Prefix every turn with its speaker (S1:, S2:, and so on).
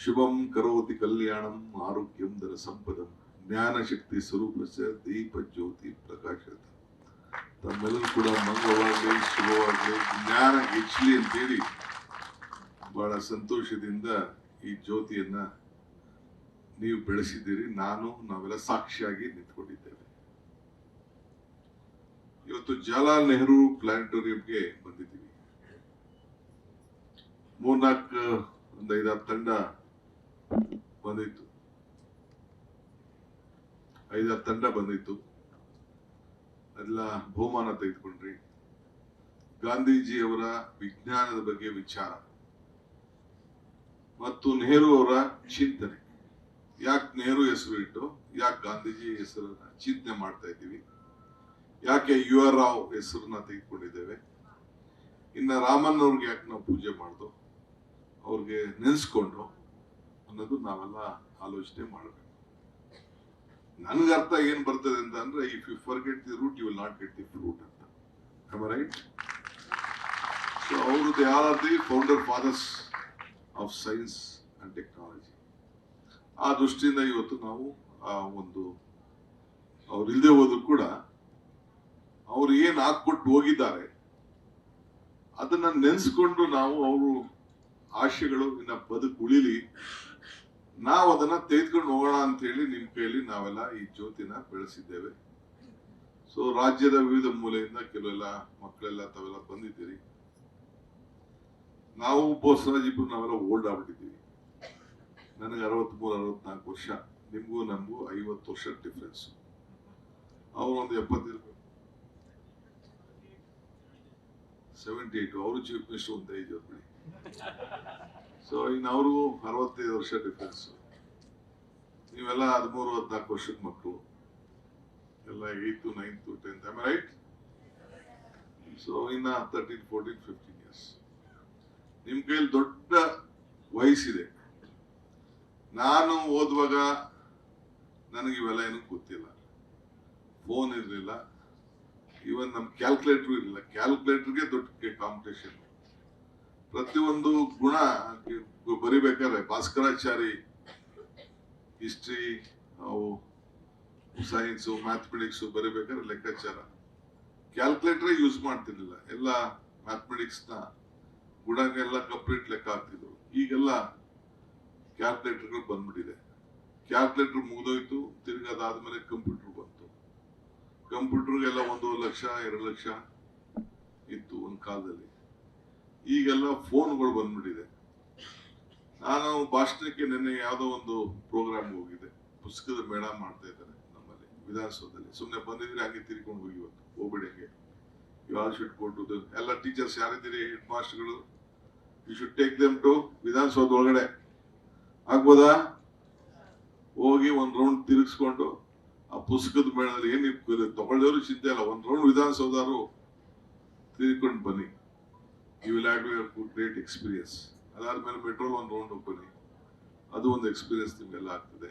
S1: ಶುಭಂ ಕರೋತಿ ಕಲ್ಯಾಣಂ ಆರೋಗ್ಯಂ ಧನ ಸಂಪದಂ ಜ್ಞಾನ ಶಕ್ತಿ ಸ್ವರೂಪಸ್ಯ ದೀಪ ಜ್ಯೋತಿ ಪ್ರಕಾಶದ. ತಮ್ಮೆಲ್ಲರೂ ಕೂಡ ಮಂಗವಾಗಲಿ, ಶುಭವಾಗಲಿ, ಜ್ಞಾನ ಹೆಚ್ಚಲಿ ಅಂತೇಳಿ ಬಹಳ ಸಂತೋಷದಿಂದ ಈ ಜ್ಯೋತಿಯನ್ನ ನೀವು ಬೆಳೆಸಿದ್ದೀರಿ. ನಾವೆಲ್ಲ ಸಾಕ್ಷಿಯಾಗಿ ನಿಂತ್ಕೊಂಡಿದ್ದೇವೆ. ಇವತ್ತು ಜವಾಹರ್ಲಾಲ್ ನೆಹರು ಪ್ಲಾನೆಟೋರಿಯಂಗೆ ಬಂದಿದ್ದೀವಿ. 3-4 ತಂಡ ಬಂದಿತ್ತು. 5-6 ತಂಡ ಬಂದಿತ್ತು. ಎಲ್ಲ ಬಹುಮಾನ ತೆಗೆದುಕೊಂಡ್ರಿ. ಗಾಂಧೀಜಿಯವರ ವಿಜ್ಞಾನದ ಬಗ್ಗೆ ವಿಚಾರ ಮತ್ತು ನೆಹರು ಅವರ ಚಿಂತನೆ, ಯಾಕೆ ನೆಹರು ಹೆಸರು ಇಟ್ಟು, ಯಾಕೆ ಗಾಂಧೀಜಿ ಹೆಸರನ್ನ ಚಿಂತನೆ ಮಾಡ್ತಾ ಇದ್ದೀವಿ, ಯಾಕೆ ಯು ಆರ್ ರಾವ್ ಹೆಸರನ್ನ ತೆಗೆದುಕೊಂಡಿದ್ದೇವೆ, ಇನ್ನ ರಾಮನ್ ಅವ್ರಿಗೆ ಯಾಕೆ ನಾವು ಪೂಜೆ ಮಾಡ್ದೋ, ಅವ್ರಿಗೆ ನೆನೆಸ್ಕೊಂಡು ಅನ್ನೋದು ನಾವೆಲ್ಲ ಆಲೋಚನೆ ಮಾಡಬೇಕು. ನನ್ಗೆ ಅರ್ಥ ಏನ್ ಬರ್ತದೆ ಅಂತ ಅಂದ್ರೆ, if you forget the root you will not get the fruit ಅಂತ. am I right? So ಅವರು they are the founder fathers of science and technology. ಆ ದೃಷ್ಟಿಯಿಂದ ಇವತ್ತು ನಾವು ಅವ್ರು ಇಲ್ಲದೆ ಹೋದ್ರು ಕೂಡ ಅವ್ರು ಏನ್ ಹಾಕ್ಬಿಟ್ಟು ಹೋಗಿದ್ದಾರೆ ಅದನ್ನ ನೆನೆಸ್ಕೊಂಡು ನಾವು ಅವರು ಆಶೆಗಳು ಇನ್ನ ಬದುಕು ಉಳಿಲಿ, ನಾವು ಅದನ್ನ ತೆಗೆದುಕೊಂಡು ಹೋಗೋಣ ಅಂತ ಹೇಳಿ ನಿಮ್ ಕೈಯಲ್ಲಿ ನಾವೆಲ್ಲ ಈ ಜ್ಯೋತಿನ ಬೆಳೆಸಿದ್ದೇವೆ. ಸೊ ರಾಜ್ಯದ ವಿವಿಧ ಮೂಲೆಯಿಂದ ಕೆಲವೆಲ್ಲ ಮಕ್ಕಳೆಲ್ಲ ತಾವೆಲ್ಲ ಬಂದಿದ್ದೀರಿ. ನಾವು ಬೋಸರಾಜಿಬ್ರು ನಾವೆಲ್ಲ ಓಲ್ಡ್ ಆಗ್ಬಿಟ್ಟಿದ್ದೀವಿ. ನನಗೆ 63-64 ವರ್ಷ, ನಿಮ್ಗೂ ನಮಗೂ 50 ವರ್ಷ ಡಿಫ್ರೆನ್ಸ್. ಅವ್ರು ಒಂದು 70 ಇರ್ಬೇಕು, 78. ಅವರು ಚೀಫ್ ಮಿನಿಸ್ಟರ್ ಒಂದು 5 ಬಿಡಿ. ಸೊ ಇನ್ನು ಅವ್ರಿಗೂ 65 ವರ್ಷ ಡಿಫ್ರೆನ್ಸ್. ನೀವೆಲ್ಲ 13-14 ವರ್ಷದ ಮಕ್ಕಳು, ಎಲ್ಲ 8th, 9th, 10th. am I right? So ಇನ್ನ 13, 14, 15 years ನಿಮ್ ಕೈಯಲ್ಲಿ ದೊಡ್ಡ ವಯಸ್ಸಿದೆ. ನಾನು ಓದುವಾಗ ನನಗೆ ಇವೆಲ್ಲ ಏನೂ ಗೊತ್ತಿಲ್ಲ. ಫೋನ್ ಇರಲಿಲ್ಲ, ಇವನ್ ನಮ್ ಕ್ಯಾಲ್ಕುಲೇಟರ್ ಇರಲಿಲ್ಲ. ಕ್ಯಾಲ್ಕುಲೇಟರ್ಗೆ ದೊಡ್ಡ ಕಾಂಪಿಟೇಷನ್. ಪ್ರತಿಯೊಂದು ಗುಣ ಬರಿಬೇಕಾದ್ರೆ ಭಾಸ್ಕರಾಚಾರಿ ಹಿಸ್ಟ್ರಿ, ಸೈನ್ಸ್, ಮ್ಯಾಥಮೆಟಿಕ್ಸ್ ಬರಿಬೇಕಾದ್ರೆ ಲೆಕ್ಕಾಚಾರ ಕ್ಯಾಲ್ಕುಲೇಟರ್ ಯೂಸ್ ಮಾಡ್ತಿರ್ಲಿಲ್ಲ. ಎಲ್ಲ ಮ್ಯಾಥಮೆಟಿಕ್ಸ್ ನ ಗುಣಗೆಲ್ಲ ಕಂಪ್ಲೀಟ್ ಲೆಕ್ಕ ಆಗ್ತಿದ್ರು. ಈಗೆಲ್ಲ ಕ್ಯಾಲ್ಕುಲೇಟರ್ಗಳು ಬಂದ್ಬಿಟ್ಟಿದೆ. ಕ್ಯಾಲ್ಕುಲೇಟರ್ ಮುಗಿದೋಯ್ತು, ತಿರ್ಗಾದಾದ್ಮೇಲೆ ಕಂಪ್ಯೂಟರ್ ಬಂತು. ಕಂಪ್ಯೂಟರ್ಗೆಲ್ಲ 1 ಲಕ್ಷ 2 ಲಕ್ಷ ಇತ್ತು ಒಂದ್ ಕಾಲದಲ್ಲಿ. ಈಗೆಲ್ಲ ಫೋನ್ಗಳು ಬಂದ್ಬಿಟ್ಟಿದೆ. ನಾನು ಭಾಷಣಕ್ಕೆ ನಿನ್ನೆ ಯಾವ್ದೋ ಒಂದು ಪ್ರೋಗ್ರಾಮ್ ಹೋಗಿದ್ದೆ. ಪುಸ್ತಕದ ಮೇಳ ಮಾಡ್ತಾ ಇದ್ದಾರೆ ನಮ್ಮಲ್ಲಿ ವಿಧಾನಸೌಧದಲ್ಲಿ. ಸುಮ್ನೆ ಬಂದಿದ್ರೆ ಹಂಗೆ ತಿರ್ಕೊಂಡು ಹೋಗಿ, ಇವತ್ತು ಹೋಗ್ಬಿಡಿ ಹಂಗೆ. You all should go to the, ಎಲ್ಲ ಟೀಚರ್ಸ್ ಯಾರಿದ್ದೀರಿ, ಹೆಡ್ ಮಾಸ್ಟರ್ಗಳು, you should take them to Vidhana Soudha ಒಳಗಡೆ. ಆಗ್ಬೋದಾ? ಹೋಗಿ ಒಂದ್ ರೌಂಡ್ ತಿರುಗಿಸ್ಕೊಂಡು ಆ ಪುಸ್ತಕದ ಮೇಳದಲ್ಲಿ ಏನ್ ತಗೊಳ್ಳಿದವರು ಚಿಂತೆ ಇಲ್ಲ, ಒಂದ್ ರೌಂಡ್ ವಿಧಾನಸೌಧರು ತಿರ್ಕೊಂಡು ಬನ್ನಿ. You will have to great experience. ಅದಾದ್ಮೇಲೆ ಮೆಟ್ರೋಲ್ ಒಂದ್ ರೌಂಡ್ ಬನ್ನಿ, ಅದು ಒಂದು ಎಕ್ಸ್ಪೀರಿಯನ್ಸ್ ನಿಮ್ಗೆಲ್ಲ ಆಗ್ತದೆ.